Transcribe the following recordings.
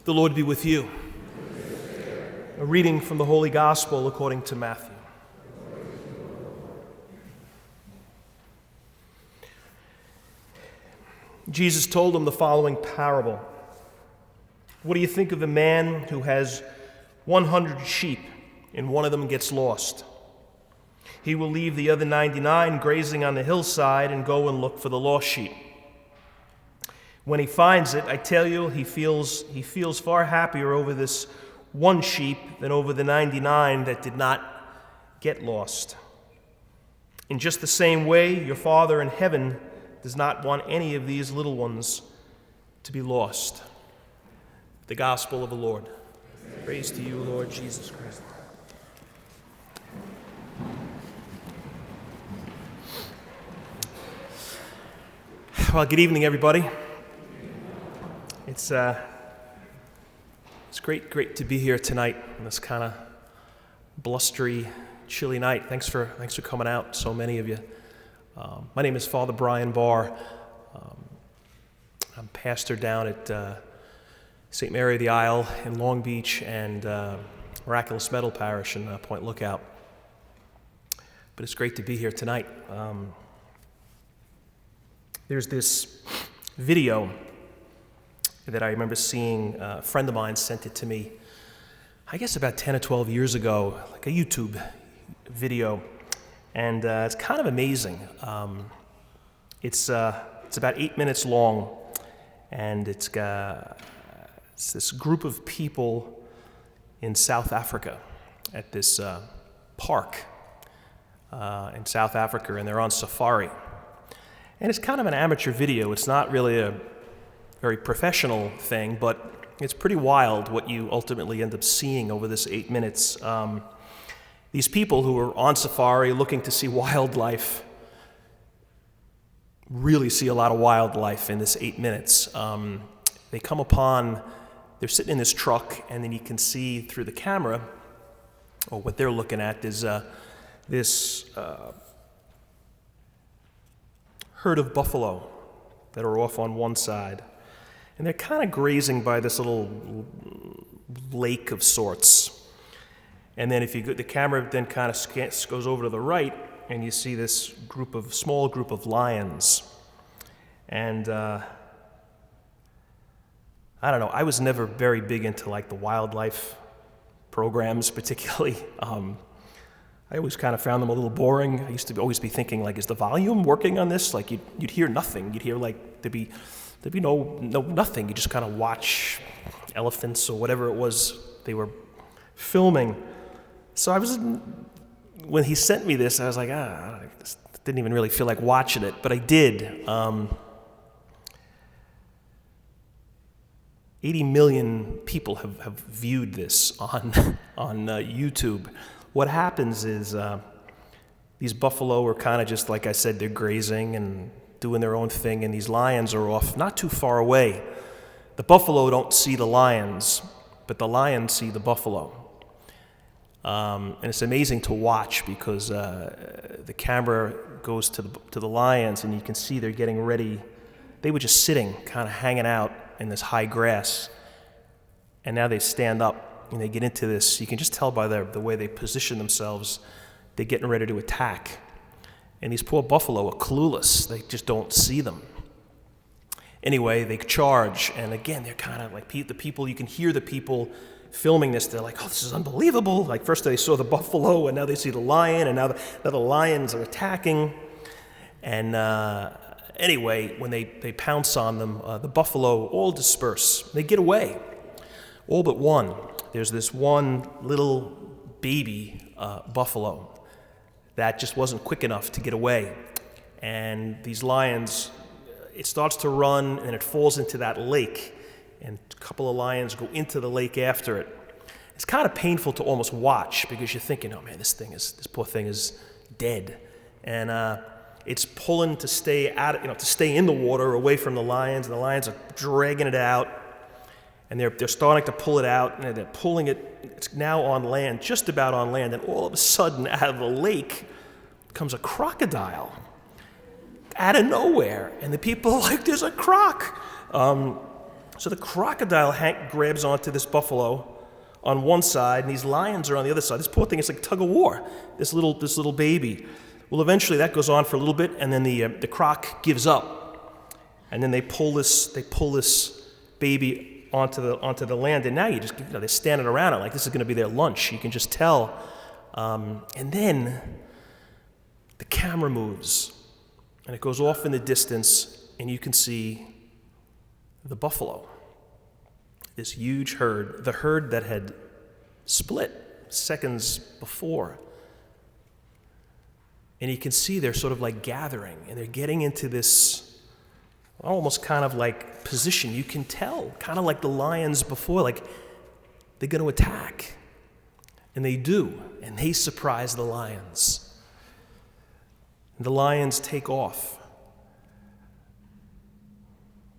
The Lord be with you. A reading from the Holy Gospel according to Matthew. Jesus told them the following parable. What do you think of a man who has 100 sheep and one of them gets lost? He will leave the other 99 grazing on the hillside and go and look for the lost sheep. When he finds it, I tell you, he feels far happier over this one sheep than over the 99 that did not get lost. In just the same way, your Father in heaven does not want any of these little ones to be lost. The Gospel of the Lord. Praise to you, Lord Jesus Christ. Well, good evening, everybody. It's great to be here tonight on this kind of blustery, chilly night. Thanks for coming out, so many of you. My name is Father Brian Barr. I'm pastor down at St. Mary of the Isle in Long Beach and Miraculous Meadow Parish in Point Lookout. But it's great to be here tonight. There's this video that I remember seeing. A friend of mine sent it to me, I guess about 10 or 12 years ago, like a YouTube video. And it's kind of amazing. It's about 8 minutes long, and it's this group of people in South Africa at this park in South Africa, and they're on safari. And it's kind of an amateur video. It's not really a very professional thing, but it's pretty wild what you ultimately end up seeing over this 8 minutes. These people who are on safari looking to see wildlife really see a lot of wildlife in this 8 minutes. They come upon, they're sitting in this truck, and then you can see through the camera, or what they're looking at is this herd of buffalo that are off on one side. And they're kind of grazing by this little lake of sorts. And then if you go, the camera then kind of goes over to the right, and you see this small group of lions. And I don't know, I was never very big into like the wildlife programs particularly. I always kind of found them a little boring. I used to always be thinking, like, is the volume working on this? Like, you'd hear nothing. You'd hear, like, there'd be no nothing. You just kind of watch elephants or whatever it was they were filming. So when he sent me this, I was like, I didn't even really feel like watching it, but I did. 80 million people have viewed this on YouTube. What happens is these buffalo are kind of just, like I said, they're grazing and doing their own thing, and these lions are off not too far away. The buffalo don't see the lions, but the lions see the buffalo. And it's amazing to watch because the camera goes to the lions, and you can see they're getting ready. They were just sitting, kind of hanging out in this high grass, and now they stand up. And they get into this, you can just tell by the way they position themselves, they're getting ready to attack. And these poor buffalo are clueless. They just don't see them. Anyway, they charge, and again, they're kind of like the people, you can hear the people filming this, they're like, oh, this is unbelievable. Like first they saw the buffalo, and now they see the lion, and now the lions are attacking. And anyway, when they pounce on them, the buffalo all disperse. They get away, all but one. There's this one little baby buffalo that just wasn't quick enough to get away. And these lions, it starts to run and it falls into that lake. And a couple of lions go into the lake after it. It's kind of painful to almost watch because you're thinking, oh man, this poor thing is dead. And it's pulling to stay to stay in the water away from the lions. And the lions are dragging it out. And they're starting to pull it out, and they're pulling it. It's now on land, just about on land, and all of a sudden, out of the lake comes a crocodile out of nowhere, and the people are like, "There's a croc!" So the crocodile grabs onto this buffalo on one side, and these lions are on the other side. This poor thing is like tug of war, this little baby. Well, eventually that goes on for a little bit, and then the croc gives up. And then they pull this baby onto the land, and now they're standing around it like this is going to be their lunch. You can just tell. And then the camera moves, and it goes off in the distance, and you can see the buffalo. This huge herd, the herd that had split seconds before. And you can see they're sort of like gathering, and they're getting into this almost kind of like position. You can tell, kind of like the lions before, like they're going to attack. And they do, and they surprise the lions. And the lions take off.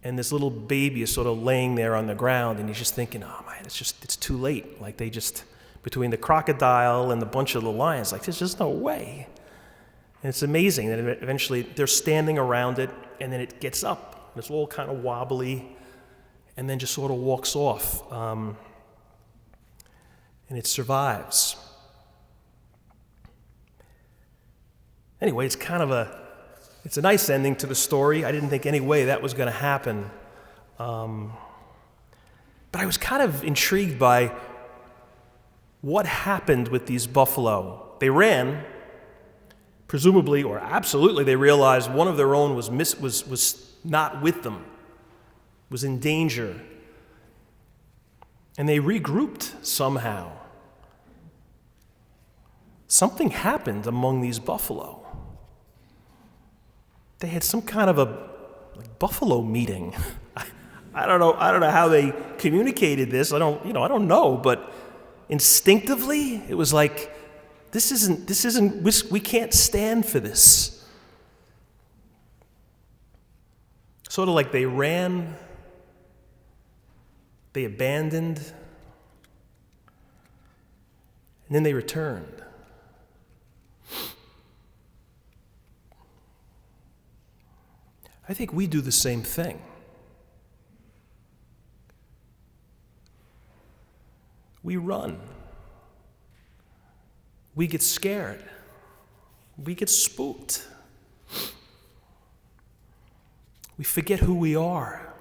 And this little baby is sort of laying there on the ground, and he's just thinking, oh man, it's too late. Like between the crocodile and the bunch of the lions, like there's just no way. And it's amazing that eventually they're standing around it, and then it gets up. And it's all kind of wobbly, and then just sort of walks off. And it survives. Anyway, it's a nice ending to the story. I didn't think any way that was going to happen. But I was kind of intrigued by what happened with these buffalo. They ran, presumably or absolutely, they realized one of their own was not with them, was in danger. And they regrouped somehow. Something happened among these buffalo. They had some kind of a buffalo meeting. I don't know how they communicated this. I don't know, but instinctively it was like this isn't we can't stand for this. Sort of like they ran, they abandoned, and then they returned. I think we do the same thing. We run. We get scared. We get spooked. We forget who we are.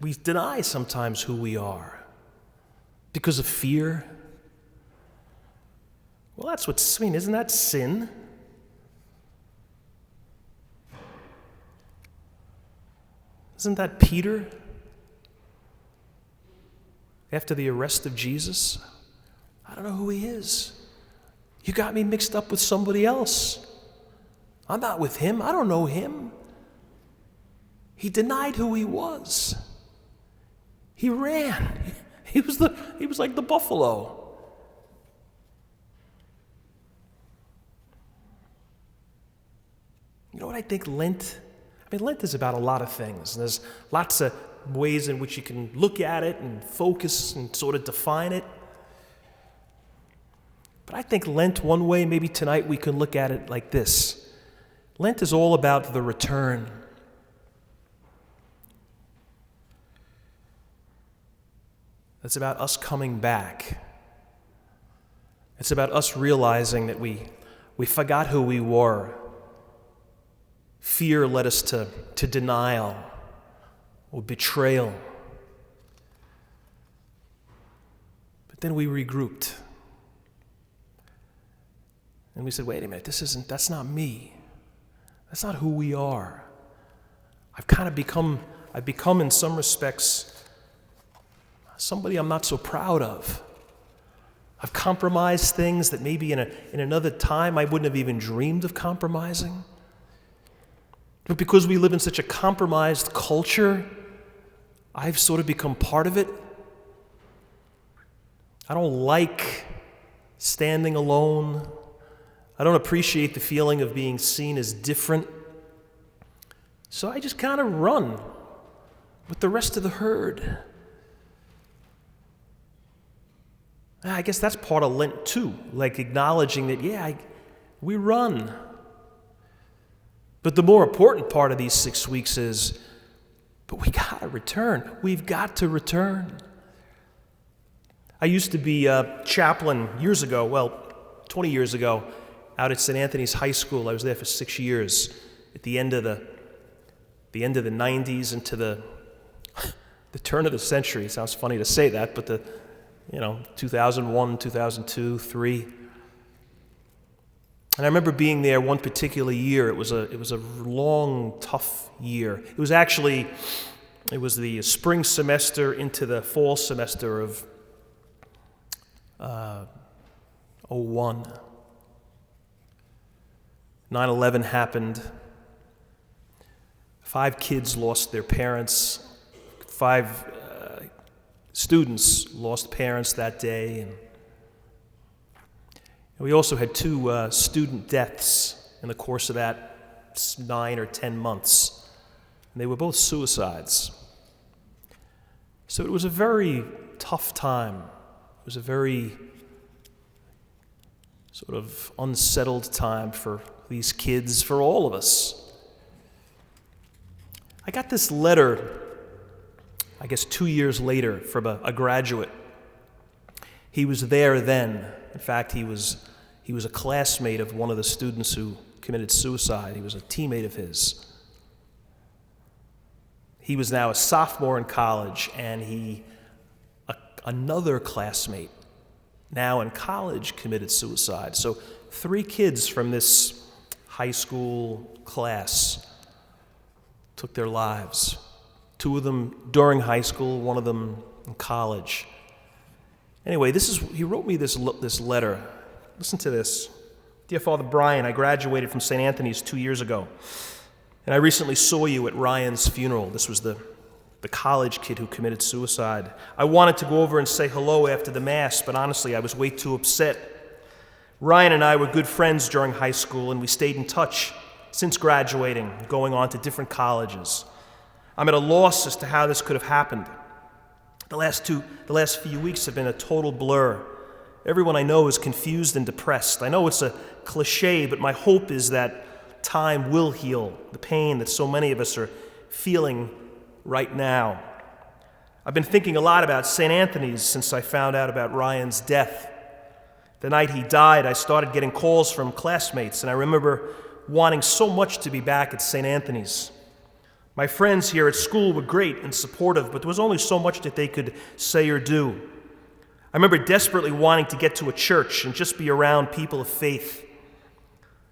We deny sometimes who we are because of fear. Well, that's what's, isn't that sin? Isn't that Peter? After the arrest of Jesus, I don't know who he is. You got me mixed up with somebody else. I'm not with him. I don't know him. He denied who he was. He ran. He was like the buffalo. You know what I think Lent? Lent is about a lot of things. And there's lots of ways in which you can look at it and focus and sort of define it. But I think Lent, one way, maybe tonight we can look at it like this. Lent is all about the return. It's about us coming back. It's about us realizing that we forgot who we were. Fear led us to denial or betrayal. But then we regrouped. And we said, wait a minute, that's not me. That's not who we are. I've become in some respects somebody I'm not so proud of. I've compromised things that maybe in another time I wouldn't have even dreamed of compromising. But because we live in such a compromised culture, I've sort of become part of it. I don't like standing alone. I don't appreciate the feeling of being seen as different. So I just kind of run with the rest of the herd. I guess that's part of Lent too, like acknowledging that, we run. But the more important part of these 6 weeks is But we got to return. We've got to return. I used to be a chaplain years ago, 20 years ago, out at St. Anthony's High School. I was there for 6 years. At the end of the 90s into the turn of the century. It sounds funny to say that, but 2001, 2002, 3. And I remember being there one particular year. It was a long, tough year. It was the spring semester into the fall semester of 01. 9/11 happened. 5 kids lost their parents. 5 students lost parents that day. And we also had 2 student deaths in the course of that 9 or 10 months. And they were both suicides. So it was a very tough time. It was a very sort of unsettled time for these kids, for all of us. I got this letter, I guess 2 years later, from a graduate. He was there then. In fact, he was a classmate of one of the students who committed suicide. He was a teammate of his. He was now a sophomore in college, and another classmate, now in college, committed suicide. So 3 kids from this high school class took their lives. 2 of them during high school, 1 of them in college. Anyway, he wrote me this letter. Listen to this. Dear Father Brian, I graduated from St. Anthony's 2 years ago, and I recently saw you at Ryan's funeral. This was the college kid who committed suicide. I wanted to go over and say hello after the Mass, but honestly, I was way too upset. Ryan and I were good friends during high school, and we stayed in touch since graduating, going on to different colleges. I'm at a loss as to how this could have happened. The last few weeks have been a total blur. Everyone I know is confused and depressed. I know it's a cliche, but my hope is that time will heal the pain that so many of us are feeling right now. I've been thinking a lot about St. Anthony's since I found out about Ryan's death. The night he died, I started getting calls from classmates, and I remember wanting so much to be back at St. Anthony's. My friends here at school were great and supportive, but there was only so much that they could say or do. I remember desperately wanting to get to a church and just be around people of faith.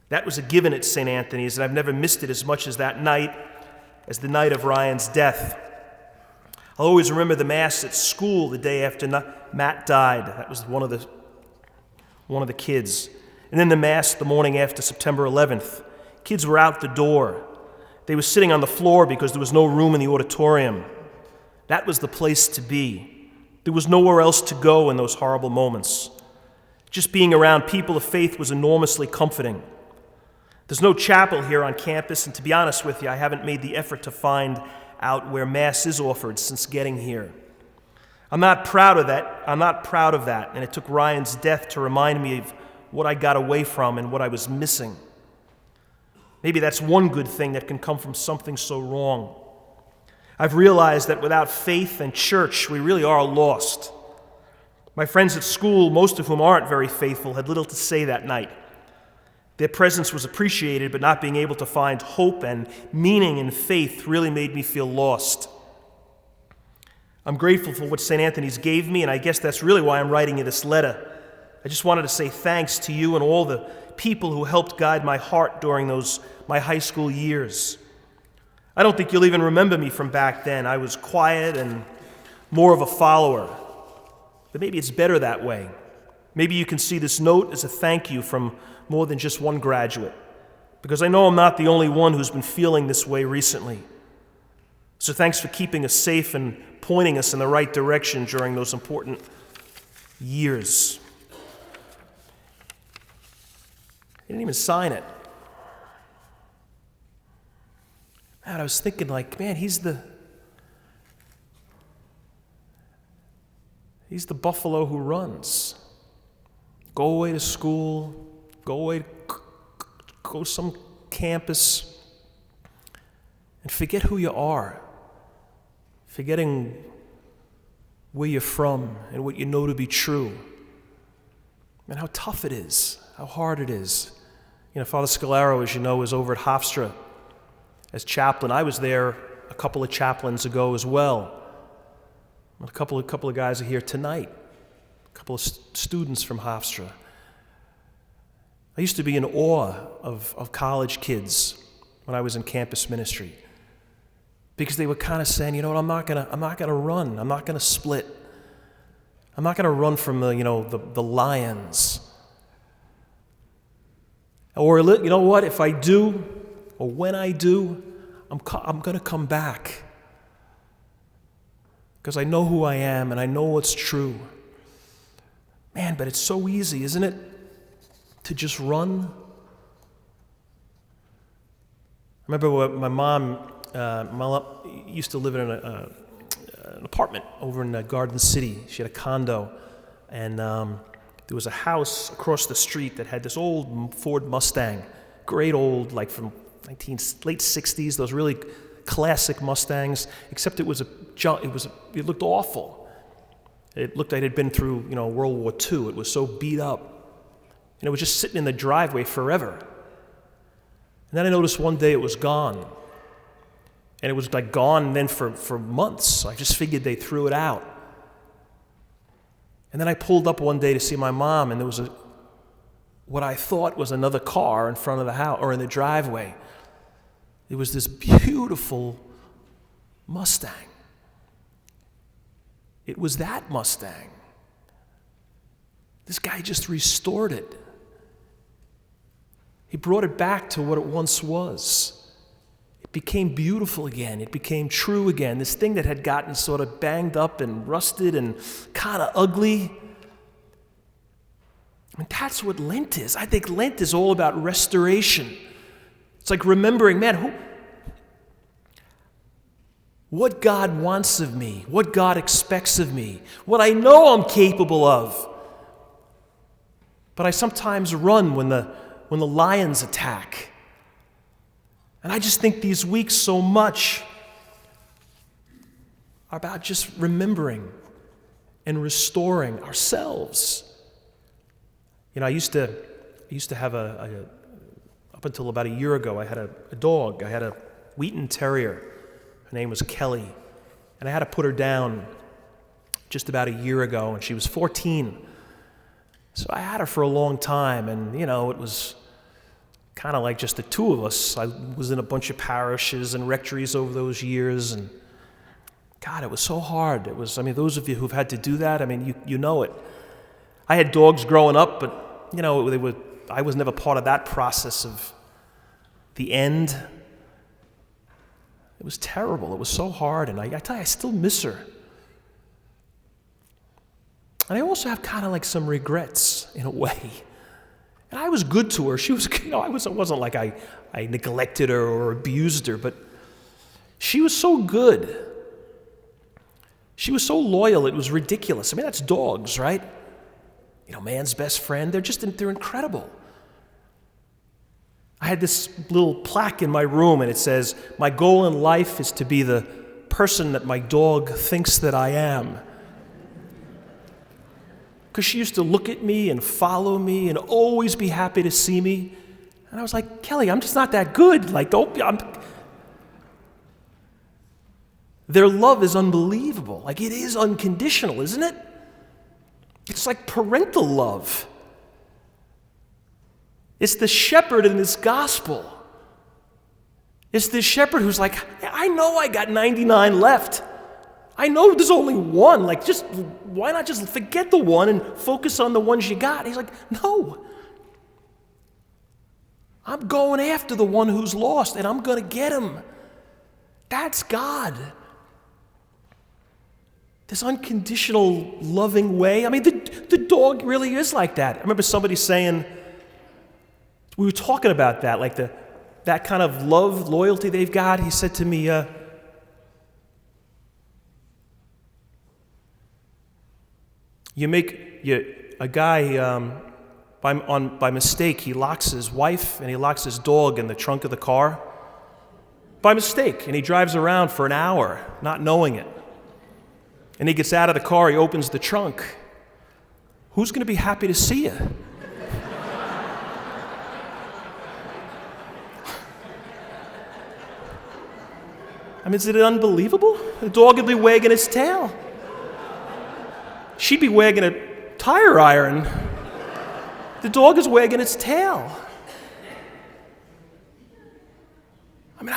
That was a given at St. Anthony's, and I've never missed it as much as that night, as the night of Ryan's death. I'll always remember the Mass at school the day after Matt died. That was one of the kids. And then the Mass the morning after September 11th. Kids were out the door. They were sitting on the floor because there was no room in the auditorium. That was the place to be. There was nowhere else to go in those horrible moments. Just being around people of faith was enormously comforting. There's no chapel here on campus, and to be honest with you, I haven't made the effort to find out where Mass is offered since getting here. I'm not proud of that, and it took Ryan's death to remind me of what I got away from and what I was missing. Maybe that's one good thing that can come from something so wrong. I've realized that without faith and church, we really are lost. My friends at school, most of whom aren't very faithful, had little to say that night. Their presence was appreciated, but not being able to find hope and meaning in faith really made me feel lost. I'm grateful for what St. Anthony's gave me, and I guess that's really why I'm writing you this letter. I just wanted to say thanks to you and all the people who helped guide my heart during my high school years. I don't think you'll even remember me from back then. I was quiet and more of a follower. But maybe it's better that way. Maybe you can see this note as a thank you from more than just one graduate, because I know I'm not the only one who's been feeling this way recently. So thanks for keeping us safe and pointing us in the right direction during those important years. He didn't even sign it. Man, I was thinking man, he's the buffalo who runs. Go away to school, go to some campus, and forget who you are. forgetting where you're from and what you know to be true, and how tough it is, how hard it is. Father Scalaro, as you know, is over at Hofstra as chaplain. I was there a couple of chaplains ago as well. A couple of guys are here tonight, a couple of students from Hofstra. I used to be in awe of college kids when I was in campus ministry, because they were kind of saying, I'm not gonna run, I'm not gonna split, I'm not gonna run from the lions. Or what? If I do, or when I do, I'm gonna come back, because I know who I am and I know what's true. Man, but it's so easy, isn't it, to just run? I remember my mom used to live in an apartment over in Garden City. She had a condo, and there was a house across the street that had this old Ford Mustang, great old, like from late 60s, those really classic Mustangs, except it looked awful. It looked like it had been through, World War II. It was so beat up. And it was just sitting in the driveway forever. And then I noticed one day it was gone. And it was like gone then for months. So I just figured they threw it out. And then I pulled up one day to see my mom, and there was what I thought was another car in front of the house, or in the driveway. It was this beautiful Mustang. It was that Mustang. This guy just restored it. He brought it back to what it once was. It became beautiful again. It became true again. This thing that had gotten sort of banged up and rusted and kind of ugly. I mean, that's what Lent is. I think Lent is all about restoration. It's like remembering, man, what God wants of me, what God expects of me, what I know I'm capable of. But I sometimes run when the lions attack. And I just think these weeks so much are about just remembering and restoring ourselves. I used to have up until about a year ago, I had a dog. I had a Wheaton Terrier. Her name was Kelly. And I had to put her down just about a year ago, and she was 14. So I had her for a long time, and, it was kind of like just the two of us. I was in a bunch of parishes and rectories over those years, and God, it was so hard. It was, those of you who've had to do that, you know it. I had dogs growing up, but, I was never part of that process of the end. It was terrible. It was so hard, and I tell you, I still miss her. And I also have kind of like some regrets in a way. And I was good to her. She was, it wasn't like I neglected her or abused her, but she was so good. She was so loyal, it was ridiculous. That's dogs, right? Man's best friend. They're incredible. I had this little plaque in my room, and it says, "My goal in life is to be the person that my dog thinks that I am." Because she used to look at me and follow me and always be happy to see me. And I was like, Kelly, I'm just not that good. Their love is unbelievable. It is unconditional, isn't it? It's like parental love. It's the shepherd in this gospel. It's the shepherd who's like, I know I got 99 left. I know there's only one. Why not just forget the one and focus on the ones you got? And he's like, no. I'm going after the one who's lost, and I'm going to get him. That's God. This unconditional, loving way. The dog really is like that. I remember somebody saying, we were talking about that, that kind of love, loyalty they've got. He said to me, a guy, by mistake, he locks his wife and he locks his dog in the trunk of the car. By mistake. And he drives around for an hour, not knowing it. And he gets out of the car, he opens the trunk. Who's going to be happy to see you? I mean, is it unbelievable? The dog would be wagging its tail. She'd be wagging a tire iron. The dog is wagging its tail. I mean,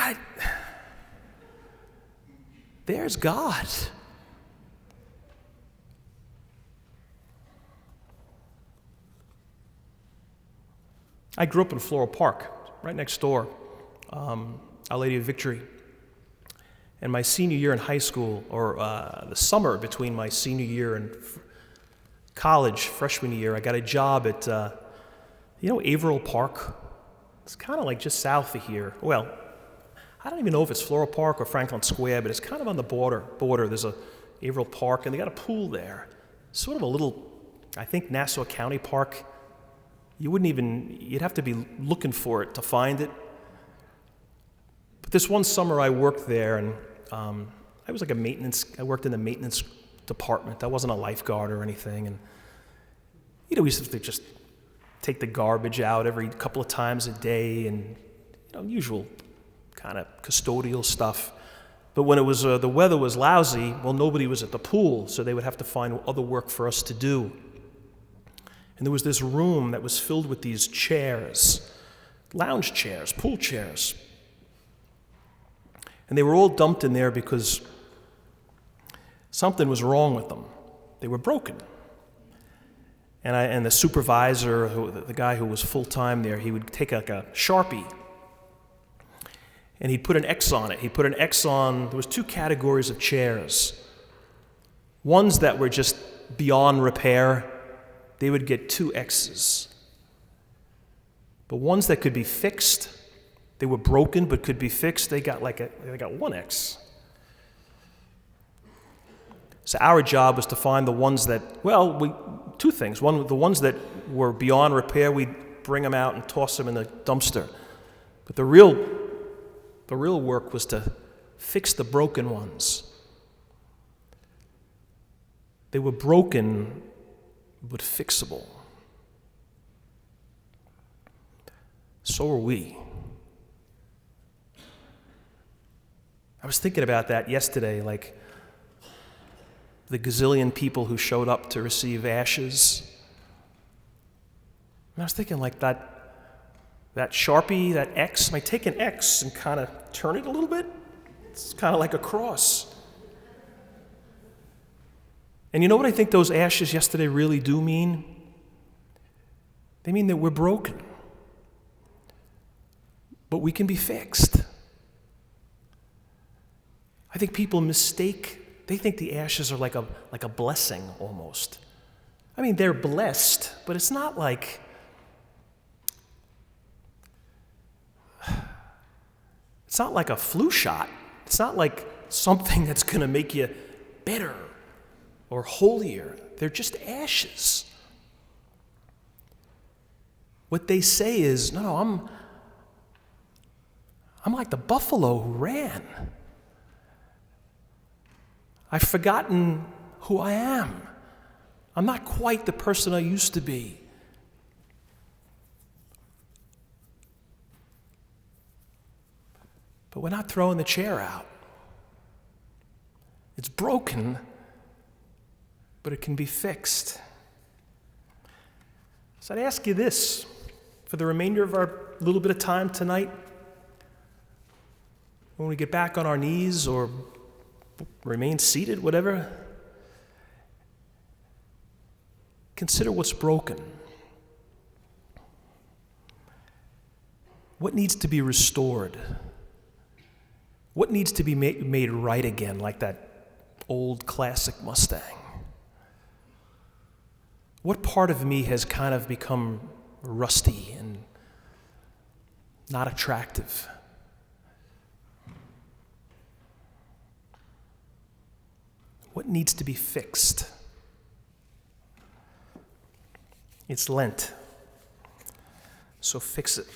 there's God. I grew up in Floral Park, right next door, Our Lady of Victory. And my senior year in high school, or the summer between my senior year and college, freshman year, I got a job at, Averill Park? It's kind of like just south of here. Well, I don't even know if it's Floral Park or Franklin Square, but it's kind of on the border. There's a Averill Park, and they got a pool there. Sort of a little, I think, Nassau County park. You'd have to be looking for it to find it. But this one summer I worked there, and I was like I worked in the maintenance department. I wasn't a lifeguard or anything. And, we used to just take the garbage out every couple of times a day and, usual kind of custodial stuff. But when it was the weather was lousy, well, nobody was at the pool, so they would have to find other work for us to do. And there was this room that was filled with these chairs, lounge chairs, pool chairs. And they were all dumped in there because something was wrong with them. They were broken. And the supervisor, the guy who was full-time there, he would take like a Sharpie, and he'd put an X on it. He put an X on, there was two categories of chairs. Ones that were just beyond repair, they would get 2 X's. But ones that could be fixed, they were broken but could be fixed, they got 1 X. So our job was to find the ones that, two things. One, the ones that were beyond repair, we'd bring them out and toss them in the dumpster. But the real work was to fix the broken ones. They were broken but fixable. So are we. I was thinking about that yesterday, like the gazillion people who showed up to receive ashes. And I was thinking like that Sharpie, that X, might take an X and kind of turn it a little bit. It's kind of like a cross. And you know what I think those ashes yesterday really do mean? They mean that we're broken. But we can be fixed. I think people they think the ashes are like a blessing almost. I mean, they're blessed, but it's not like, a flu shot. It's not like something that's going to make you better or holier. They're just ashes. What they say is, no, I'm like the buffalo who ran. I've forgotten who I am. I'm not quite the person I used to be. But we're not throwing the chair out. It's broken, but it can be fixed. So I'd ask you this, for the remainder of our little bit of time tonight, when we get back on our knees or remain seated, whatever, consider what's broken. What needs to be restored? What needs to be made right again, like that old classic Mustang? What part of me has kind of become rusty and not attractive? What needs to be fixed? It's Lent, so fix it.